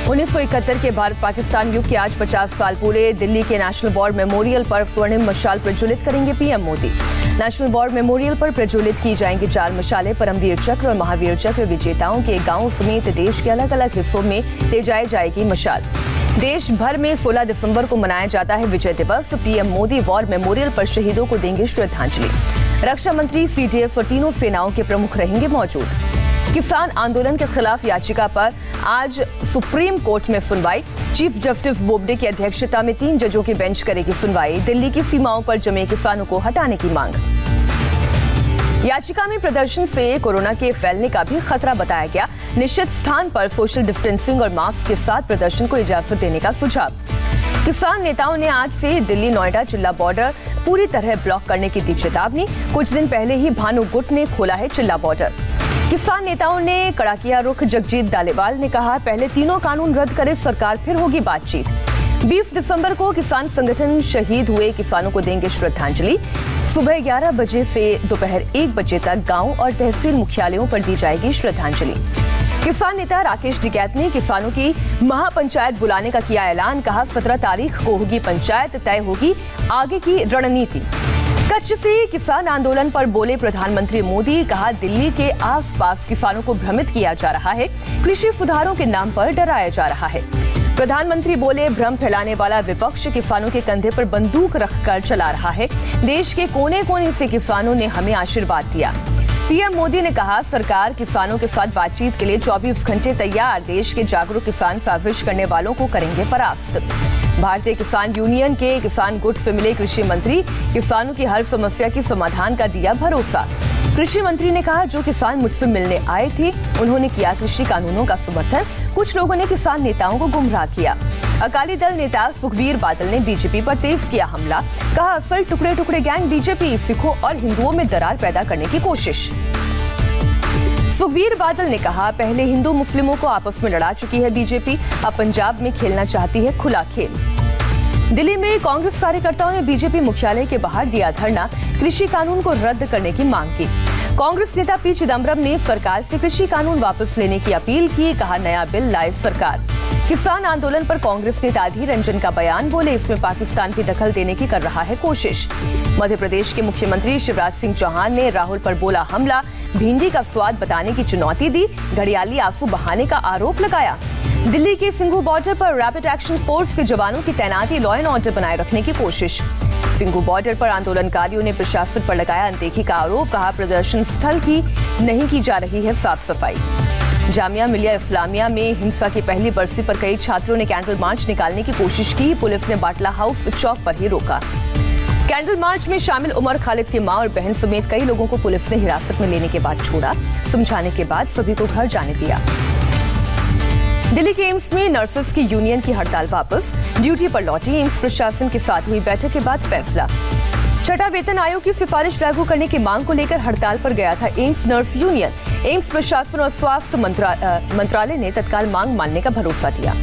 1971 के भारत पाकिस्तान युग के आज 50 साल पूरे। दिल्ली के नेशनल वॉर मेमोरियल पर स्वर्णिम मशाल प्रज्वलित करेंगे PM Modi. National war memorial पर प्रज्वलित की जाएंगी 4 मशालें। परमवीर चक्र और महावीर चक्र विजेताओं के गांवों समेत देश के अलग अलग हिस्सों में ले जाई जाएगी मशाल। देश भर में 16 दिसंबर को मनाया जाता है विजय दिवस। पीएम मोदी वॉर मेमोरियल पर शहीदों को देंगे श्रद्धांजलि। रक्षा मंत्री, सीडीएस और तीनों सेनाओं के प्रमुख रहेंगे मौजूद। किसान आंदोलन के खिलाफ याचिका पर आज सुप्रीम कोर्ट में सुनवाई। चीफ जस्टिस बोबडे की अध्यक्षता में 3 जजों की बेंच करेगी सुनवाई। दिल्ली की सीमाओं पर जमे किसानों को हटाने की मांग। याचिका में प्रदर्शन से कोरोना के फैलने का भी खतरा बताया गया। निश्चित स्थान पर सोशल डिस्टेंसिंग और मास्क के साथ प्रदर्शन को इजाजत देने का सुझाव। किसान नेताओं ने आज से दिल्ली नोएडा चिल्ला बॉर्डर पूरी तरह ब्लॉक करने की दी चेतावनी। कुछ दिन पहले ही भानु गुट ने खोला है चिल्ला बॉर्डर। किसान नेताओं ने कड़ा किया रुख। जगजीत दालेवाल ने कहा, पहले तीनों कानून रद्द करे सरकार, फिर होगी बातचीत। 20 दिसंबर को किसान संगठन शहीद हुए किसानों को देंगे श्रद्धांजलि। सुबह 11 बजे से दोपहर 1 बजे तक गांव और तहसील मुख्यालयों पर दी जाएगी श्रद्धांजलि। किसान नेता राकेश टिकैत ने किसानों की महापंचायत बुलाने का किया ऐलान। कहा, 17 तारीख को होगी पंचायत, तय होगी आगे की रणनीति। कच्छ से किसान आंदोलन पर बोले प्रधानमंत्री मोदी। कहा, दिल्ली के आसपास किसानों को भ्रमित किया जा रहा है, कृषि सुधारों के नाम पर डराया जा रहा है। प्रधानमंत्री बोले, भ्रम फैलाने वाला विपक्ष किसानों के कंधे पर बंदूक रखकर चला रहा है। देश के कोने कोने से किसानों ने हमें आशीर्वाद दिया। पीएम मोदी ने कहा, सरकार किसानों के साथ बातचीत के लिए 24 घंटे तैयार। देश के जागरूक किसान साजिश करने वालों को करेंगे परास्त। भारतीय किसान यूनियन के किसान गुट से मिले कृषि मंत्री। किसानों की हर समस्या के समाधान का दिया भरोसा। कृषि मंत्री ने कहा, जो किसान मुझसे मिलने आए थे उन्होंने किया कृषि कानूनों का समर्थन। कुछ लोगों ने किसान नेताओं को गुमराह किया। अकाली दल नेता सुखबीर बादल ने बीजेपी पर तेज किया हमला। कहा, असल टुकड़े टुकड़े गैंग बीजेपी, सिखों और हिंदुओं में दरार पैदा करने की कोशिश। सुखबीर बादल ने कहा, पहले हिंदू मुस्लिमों को आपस में लड़ा चुकी है बीजेपी, अब पंजाब में खेलना चाहती है खुला खेल। दिल्ली में कांग्रेस कार्यकर्ताओं ने बीजेपी मुख्यालय के बाहर दिया धरना। कृषि कानून को रद्द करने की मांग की। कांग्रेस नेता पी चिदम्बरम ने सरकार से कृषि कानून वापस लेने की अपील की। कहा, नया बिल लाए सरकार। किसान आंदोलन पर कांग्रेस नेता अधीर रंजन का बयान। बोले, इसमें पाकिस्तान की दखल देने की कर रहा है कोशिश। मध्य प्रदेश के मुख्यमंत्री शिवराज सिंह चौहान ने राहुल पर बोला हमला। भिंडी का स्वाद बताने की चुनौती दी। घड़ियाली आंसू बहाने का आरोप लगाया। दिल्ली के सिंघू बॉर्डर पर रैपिड एक्शन फोर्स के जवानों की तैनाती, लॉ एंड ऑर्डर बनाए रखने की कोशिश। सिंघू बॉर्डर पर आंदोलनकारियों ने प्रशासन पर लगाया अनदेखी का आरोप। कहा, प्रदर्शन स्थल की नहीं की जा रही है साफ सफाई। जामिया मिलिया इस्लामिया में हिंसा की पहली बरसी पर कई छात्रों ने कैंडल मार्च निकालने की कोशिश की। पुलिस ने बाटला हाउस चौक पर ही रोका। कैंडल मार्च में शामिल उमर खालिद की मां और बहन समेत कई लोगों को पुलिस ने हिरासत में लेने के बाद छोड़ा। समझाने के बाद सभी को घर जाने दिया। दिल्ली के एम्स में नर्सेस की यूनियन की हड़ताल वापस, ड्यूटी पर लौटी। एम्स प्रशासन के साथ हुई बैठक के बाद फैसला। छठा वेतन आयोग की सिफारिश लागू करने की मांग को लेकर हड़ताल पर गया था एम्स नर्स यूनियन। एम्स प्रशासन और स्वास्थ्य मंत्रालय ने तत्काल मांग मानने का भरोसा दिया।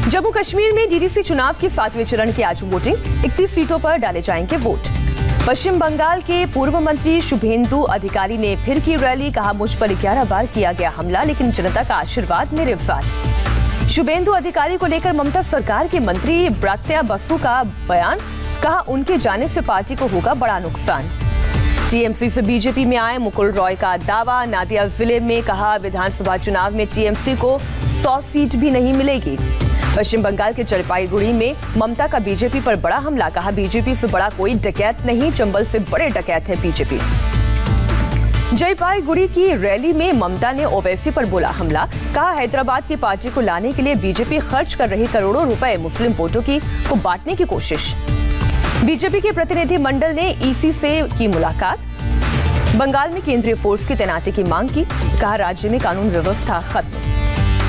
जम्मू कश्मीर में डीडीसी चुनाव के 7वें चरण की आज वोटिंग। 31 सीटों पर डाले जाएंगे वोट। पश्चिम बंगाल के पूर्व मंत्री शुभेंदु अधिकारी ने फिर की रैली। कहा, मुझ पर 11 बार किया गया हमला, लेकिन जनता का आशीर्वाद मेरे साथ। शुभेंदु अधिकारी को लेकर ममता सरकार के मंत्री ब्रात्या बसु का बयान। कहा, उनके जाने से पार्टी को होगा बड़ा नुकसान। टीएमसी से बीजेपी में आए मुकुल रॉय का दावा। नादिया जिले में कहा, विधानसभा चुनाव में टीएमसी को 100 सीट भी नहीं मिलेगी। पश्चिम बंगाल के जलपाईगुड़ी में ममता का बीजेपी पर बड़ा हमला। कहा, बीजेपी से बड़ा कोई डकैत नहीं, चंबल से बड़े डकैत है बीजेपी। जलपाईगुड़ी की रैली में ममता ने ओवैसी पर बोला हमला। कहा, हैदराबाद की पार्टी को लाने के लिए बीजेपी खर्च कर रही करोड़ों रुपए मुस्लिम वोटों को बांटने की कोशिश। बीजेपी के प्रतिनिधि मंडल ने ईसी से की मुलाकात। बंगाल में केंद्रीय फोर्स की तैनाती की मांग की। कहा, राज्य में कानून व्यवस्था खत्म।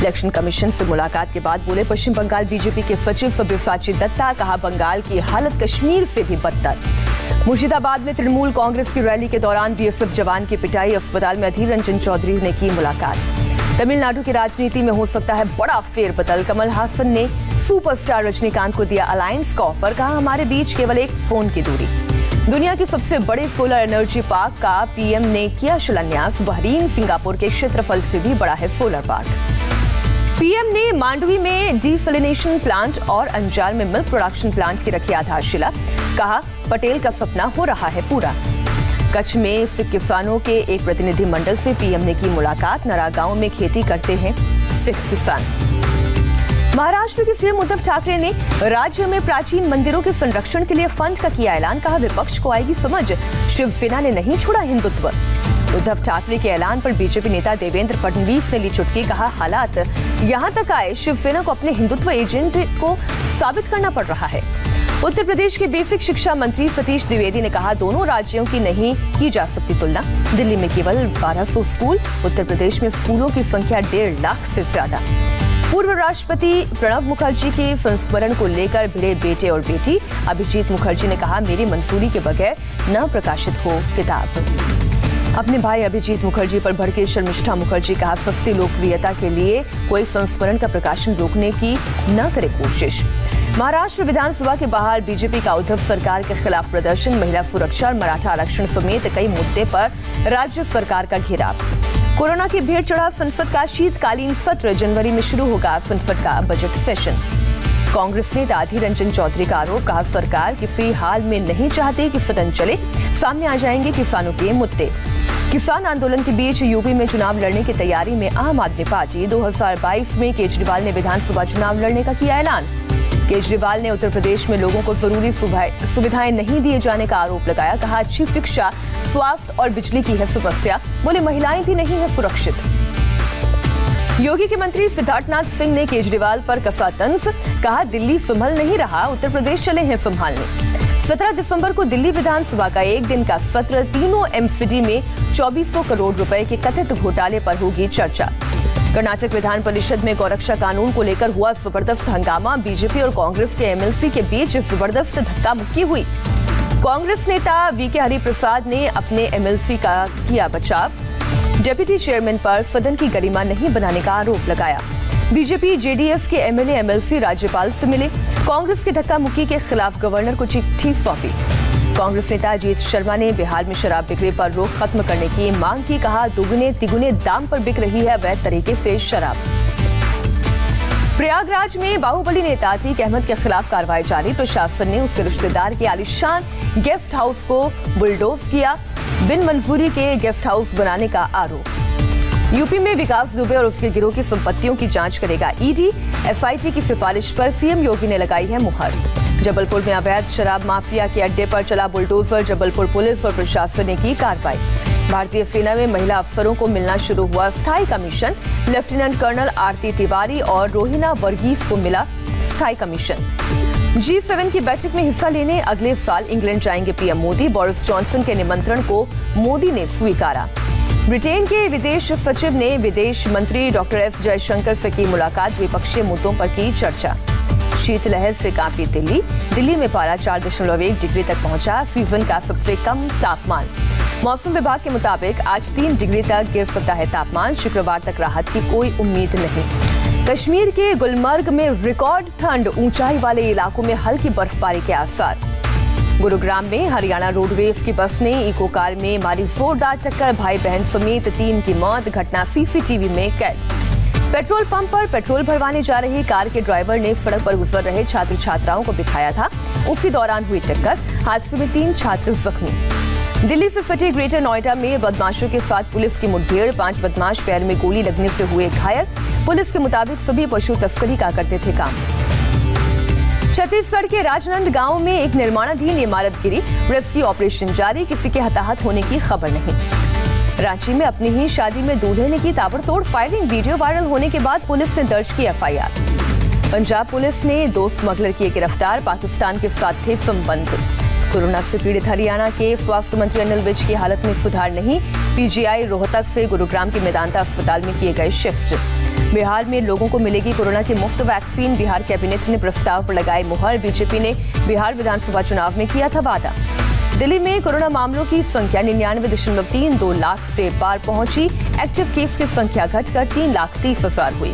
इलेक्शन कमीशन से मुलाकात के बाद बोले पश्चिम बंगाल बीजेपी के सचिव सब्यसाची दत्ता। कहा, बंगाल की हालत कश्मीर से भी बदतर। मुर्शिदाबाद में तृणमूल कांग्रेस की रैली के दौरान बीएसएफ जवान की पिटाई। अस्पताल में अधीर रंजन चौधरी ने की मुलाकात। तमिलनाडु की राजनीति में हो सकता है बड़ा फेरबदल। कमल हासन ने सुपरस्टार रजनीकांत को दिया अलायंस का ऑफर। कहा, हमारे बीच केवल एक फोन की दूरी। दुनिया के सबसे बड़े सोलर एनर्जी पार्क का पीएम ने किया शिलान्यास। बहरीन सिंगापुर के क्षेत्रफल से भी बड़ा है सोलर पार्क। पीएम ने मांडवी में डिसैलिनेशन प्लांट और अंजार में मिल्क प्रोडक्शन प्लांट की रखी आधारशिला। कहा, पटेल का सपना हो रहा है पूरा। कच्छ में सिख किसानों के एक प्रतिनिधि मंडल से पीएम ने की मुलाकात। नरा गांव में खेती करते हैं सिख किसान। महाराष्ट्र के सीएम उद्धव ठाकरे ने राज्य में प्राचीन मंदिरों के संरक्षण के लिए फंड का किया ऐलान। कहा, विपक्ष को आएगी समझ, शिवसेना ने नहीं छोड़ा हिंदुत्व। उद्धव ठाकरे के ऐलान पर बीजेपी नेता देवेंद्र फडणवीस ने ली चुटकी। कहा, हालात यहां तक आए, शिवसेना को अपने हिंदुत्व एजेंट को साबित करना पड़ रहा है। उत्तर प्रदेश के बेसिक शिक्षा मंत्री सतीश द्विवेदी ने कहा, दोनों राज्यों की नहीं की जा सकती तुलना। दिल्ली में केवल 1200 स्कूल, उत्तर प्रदेश में स्कूलों की संख्या 1.5 लाख से ज्यादा। पूर्व राष्ट्रपति प्रणब मुखर्जी के संस्मरण को लेकर भिड़े बेटे और बेटी। अभिजीत मुखर्जी ने कहा, मेरी मंजूरी के बगैर न प्रकाशित हो किताब। अपने भाई अभिजीत मुखर्जी पर भड़के शर्मिष्ठा मुखर्जी। कहा, सस्ती लोकप्रियता के लिए कोई संस्मरण का प्रकाशन रोकने की न करे कोशिश। महाराष्ट्र विधानसभा के बाहर बीजेपी का उद्धव सरकार के खिलाफ प्रदर्शन। महिला सुरक्षा और मराठा आरक्षण समेत कई मुद्दे पर राज्य सरकार का घेराव। कोरोना की भीड़ चढ़ा संसद का शीतकालीन सत्र। जनवरी में शुरू होगा संसद का बजट सेशन। कांग्रेस नेता अधीर रंजन चौधरी का आरोप। कहा, सरकार किसी हाल में नहीं चाहती कि सदन चले, सामने आ जाएंगे किसानों के मुद्दे। किसान आंदोलन के बीच यूपी में चुनाव लड़ने की तैयारी में आम आदमी पार्टी। 2022 में केजरीवाल ने विधानसभा चुनाव लड़ने का किया ऐलान। केजरीवाल ने उत्तर प्रदेश में लोगों को जरूरी सुविधाएं नहीं दिए जाने का आरोप लगाया। कहा, अच्छी शिक्षा, स्वास्थ्य और बिजली की है समस्या। बोले, महिलाएं भी नहीं है सुरक्षित। योगी के मंत्री सिद्धार्थनाथ सिंह ने केजरीवाल पर कसा तंज। कहा, दिल्ली संभल नहीं रहा, उत्तर प्रदेश चले हैं संभालने। 17 दिसंबर को दिल्ली विधानसभा का एक दिन का सत्र। तीनों एमसीडी में 2400 करोड़ रुपए के कथित घोटाले पर होगी चर्चा। कर्नाटक विधान परिषद में गौरक्षा कानून को लेकर हुआ जबरदस्त हंगामा। बीजेपी और कांग्रेस के एमएलसी के बीच जबरदस्त धक्का मुक्की हुई। कांग्रेस नेता वीके हरिप्रसाद ने अपने एमएलसी का किया बचाव। डिप्टी चेयरमैन पर सदन की गरिमा नहीं बनाने का आरोप लगाया। बीजेपी जेडीएस के एमएलए एमएलसी राज्यपाल से मिले। कांग्रेस की धक्का मुक्की के खिलाफ गवर्नर को चिट्ठी सौंपी। कांग्रेस नेता अजीत शर्मा ने बिहार में शराब बिक्री पर रोक खत्म करने की मांग की। कहा, दुगने तिगुने दाम पर बिक रही है अवैध तरीके से शराब। प्रयागराज में बाहुबली नेता अतीक अहमद के खिलाफ कार्रवाई जारी। प्रशासन ने उसके रिश्तेदार के आलीशान गेस्ट हाउस को बुलडोज किया। बिन मंजूरी के गेस्ट हाउस बनाने का आरोप। यूपी में विकास दुबे और उसके गिरोह की संपत्तियों की जांच करेगा ईडी। एसआईटी की सिफारिश पर सीएम योगी ने लगाई है मुहर। जबलपुर में अवैध शराब माफिया के अड्डे पर चला बुलडोजर। जबलपुर पुलिस और प्रशासन ने की कार्रवाई। भारतीय सेना में महिला अफसरों को मिलना शुरू हुआ स्थायी commission. Lieutenant colonel Aarti Tiwari और रोहिना वर्गीस को मिला स्थायी कमीशन। G7 की बैठक में हिस्सा लेने अगले साल इंग्लैंड जाएंगे पीएम मोदी। बोरिस जॉनसन के निमंत्रण को मोदी ने स्वीकारा। ब्रिटेन के विदेश सचिव ने विदेश मंत्री डॉक्टर एस जयशंकर से की मुलाकात। द्विपक्षीय मुद्दों पर की चर्चा। शीतलहर से कांपी दिल्ली। दिल्ली में पारा 4.1 डिग्री तक पहुंचा। सीजन का सबसे कम तापमान। मौसम विभाग के मुताबिक आज 3 डिग्री तक गिर सकता है तापमान। शुक्रवार तक राहत की कोई उम्मीद नहीं। कश्मीर के गुलमर्ग में रिकॉर्ड ठंड। ऊंचाई वाले इलाकों में हल्की बर्फबारी के आसार। गुरुग्राम में हरियाणा रोडवेज की बस ने इको कार में मारी जोरदार टक्कर। भाई बहन समेत 3 की मौत। घटना सीसीटीवी में कैद। पेट्रोल पंप पर पेट्रोल भरवाने जा रही कार के ड्राइवर ने सड़क पर गुजर रहे छात्र छात्राओं को बिठाया था। उसी दौरान हुई टक्कर। हादसे में 3 छात्र जख्मी। दिल्ली से सटे ग्रेटर नोएडा में बदमाशों के साथ पुलिस की मुठभेड़। 5 बदमाश पैर में गोली लगने से हुए घायल। पुलिस के मुताबिक सभी पशु तस्करी का करते थे काम। छत्तीसगढ़ के राजनंद गांव में एक निर्माणाधीन इमारत गिरी। रेस्क्यू ऑपरेशन जारी। किसी के हताहत होने की खबर नहीं। रांची में अपनी ही शादी में दूल्हे ने की ताबड़तोड़ फायरिंग। वीडियो वायरल होने के बाद पुलिस ने दर्ज की एफआईआर। पंजाब पुलिस ने 2 स्मगलर किए गिरफ्तार। पाकिस्तान के साथ थे संबंध। कोरोना से पीड़ित हरियाणा के स्वास्थ्य मंत्री अनिल विज की हालत में सुधार नहीं। पीजीआई रोहतक से गुरुग्राम के मेदांता अस्पताल में किए गए शिफ्ट। बिहार में लोगों को मिलेगी कोरोना की मुफ्त वैक्सीन। बिहार कैबिनेट ने प्रस्ताव पर लगाई मुहर। बीजेपी ने बिहार विधानसभा चुनाव में किया था वादा। दिल्ली में कोरोना मामलों की संख्या 99.32 लाख से पार पहुंची। एक्टिव केस की संख्या घटकर 3,30,000 हुई।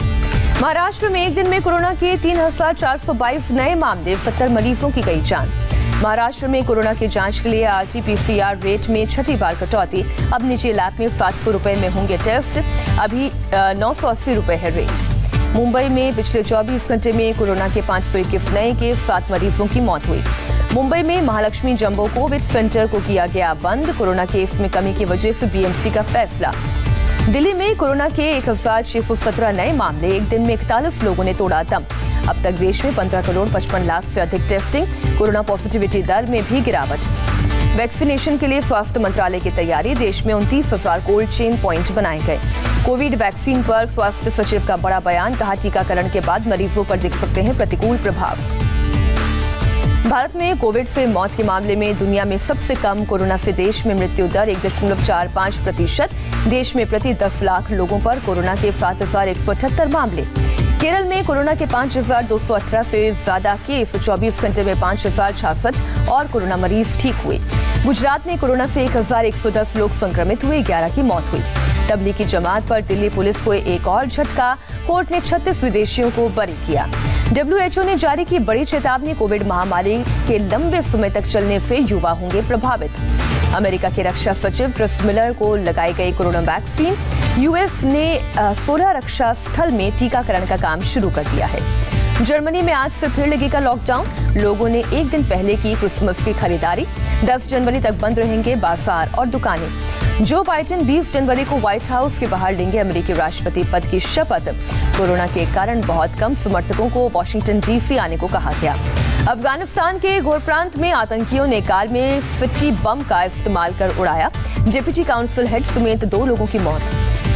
महाराष्ट्र में एक दिन में कोरोना के 3,422 नए मामले। 70 मरीजों की गई जान। महाराष्ट्र में कोरोना की जांच के लिए आरटी-पीसीआर रेट में 6ठी बार कटौती। अब निजी लैब में 700 रुपए में होंगे टेस्ट। अभी 980 रुपए है रेट। मुंबई में पिछले 24 घंटे में कोरोना के 521 नए केस, 7 मरीजों की मौत हुई। मुंबई में महालक्ष्मी जंबो कोविड सेंटर को किया गया बंद, कोरोना केस में कमी की वजह से बीएमसी का फैसला। दिल्ली में कोरोना के 1617 नए मामले, एक दिन में 41 लोगों ने तोड़ा दम। अब तक देश में 15 करोड़ 55 लाख से अधिक टेस्टिंग, कोरोना पॉजिटिविटी दर में भी गिरावट। वैक्सीनेशन के लिए स्वास्थ्य मंत्रालय की तैयारी, देश में 29,000 कोल्ड चेन पॉइंट बनाए गए। कोविड वैक्सीन पर स्वास्थ्य सचिव का बड़ा बयान, कहा टीकाकरण के बाद मरीजों पर दिख सकते हैं प्रतिकूल प्रभाव। भारत में कोविड से मौत के मामले में दुनिया में सबसे कम, कोरोना से देश में मृत्यु दर 1.45%। देश में प्रति 10 लाख लोगों पर कोरोना के 7,178 मामले। केरल में कोरोना के 5,218 से ज्यादा केस, 24 घंटे में 5,066 और कोरोना मरीज ठीक हुए। गुजरात में कोरोना से 1,110 लोग संक्रमित हुए, 11 की मौत हुई। तबलीगी जमात पर दिल्ली पुलिस को एक और झटका, कोर्ट ने 36 विदेशियों को बरी किया। WHO ने जारी की बड़ी चेतावनी, कोविड महामारी के लंबे समय तक चलने से युवा होंगे प्रभावित। अमेरिका के रक्षा सचिव क्रिस मिलर को लगाई गई कोरोना वैक्सीन। यूएस ने 16 रक्षा स्थल में टीकाकरण का काम शुरू कर दिया है। जर्मनी में आज से फिर लगेगा लॉकडाउन, लोगों ने एक दिन पहले की क्रिसमस की खरीदारी। 10 जनवरी तक बंद रहेंगे बाजार और दुकानें। जो बाइडेन 20 जनवरी को व्हाइट हाउस के बाहर लेंगे अमेरिकी राष्ट्रपति पद की शपथ। कोरोना के कारण बहुत कम समर्थकों को वॉशिंगटन डीसी आने को कहा गया। अफगानिस्तान के घोर प्रांत में आतंकियों ने कार में फिटकी बम का इस्तेमाल कर उड़ाया, डिप्टी काउंसिल हेड समेत 2 लोगों की मौत।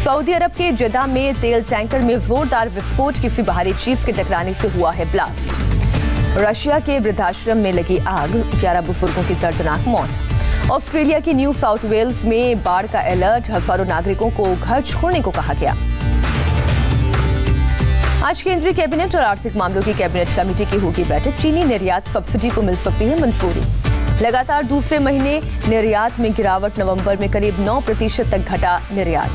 सऊदी अरब के जद्दा में तेल टैंकर में जोरदार विस्फोट, किसी बाहरी चीज के टकराने से हुआ है ब्लास्ट। रशिया के वृद्धाश्रम में लगी आग, 11 बुजुर्गों की दर्दनाक मौत। ऑस्ट्रेलिया के न्यू साउथ वेल्स में बाढ़ का अलर्ट, हजारों नागरिकों को घर छोड़ने को कहा गया। आज केंद्रीय कैबिनेट और आर्थिक मामलों की कैबिनेट कमेटी की होगी बैठक, चीनी निर्यात सब्सिडी को मिल सकती है मंजूरी। लगातार दूसरे महीने निर्यात में गिरावट, नवंबर में करीब 9% तक घटा निर्यात।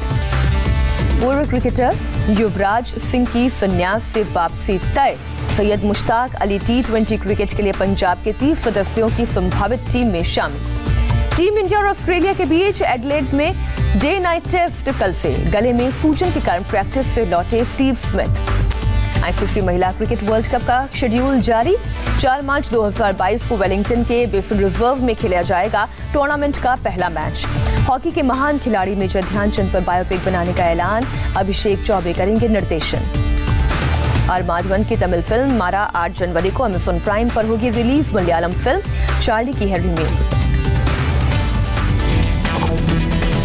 पूर्व क्रिकेटर युवराज सिंह की संन्यास से वापसी तय, सैयद मुश्ताक अली T20 क्रिकेट के लिए पंजाब के 30 सदस्यों की संभावित टीम में शामिल। टीम इंडिया और ऑस्ट्रेलिया के बीच एडिलेड में डे नाइट टेस्ट कल से, गले में सूजन के कारण प्रैक्टिस से लौटे स्टीव स्मिथ। आईसीसी महिला क्रिकेट वर्ल्ड कप का शेड्यूल जारी, 4 मार्च 2022 को वेलिंगटन के बेसिल रिजर्व में खेला जाएगा टूर्नामेंट का पहला मैच। हॉकी के महान खिलाड़ी मेजर ध्यानचंद पर बायोपिक बनाने का ऐलान, अभिषेक चौबे करेंगे निर्देशन। और माधवन की तमिल फिल्म मारा 8 जनवरी को अमेज़न प्राइम पर होगी रिलीज। मलयालम फिल्म चार्ली की है रीमेक।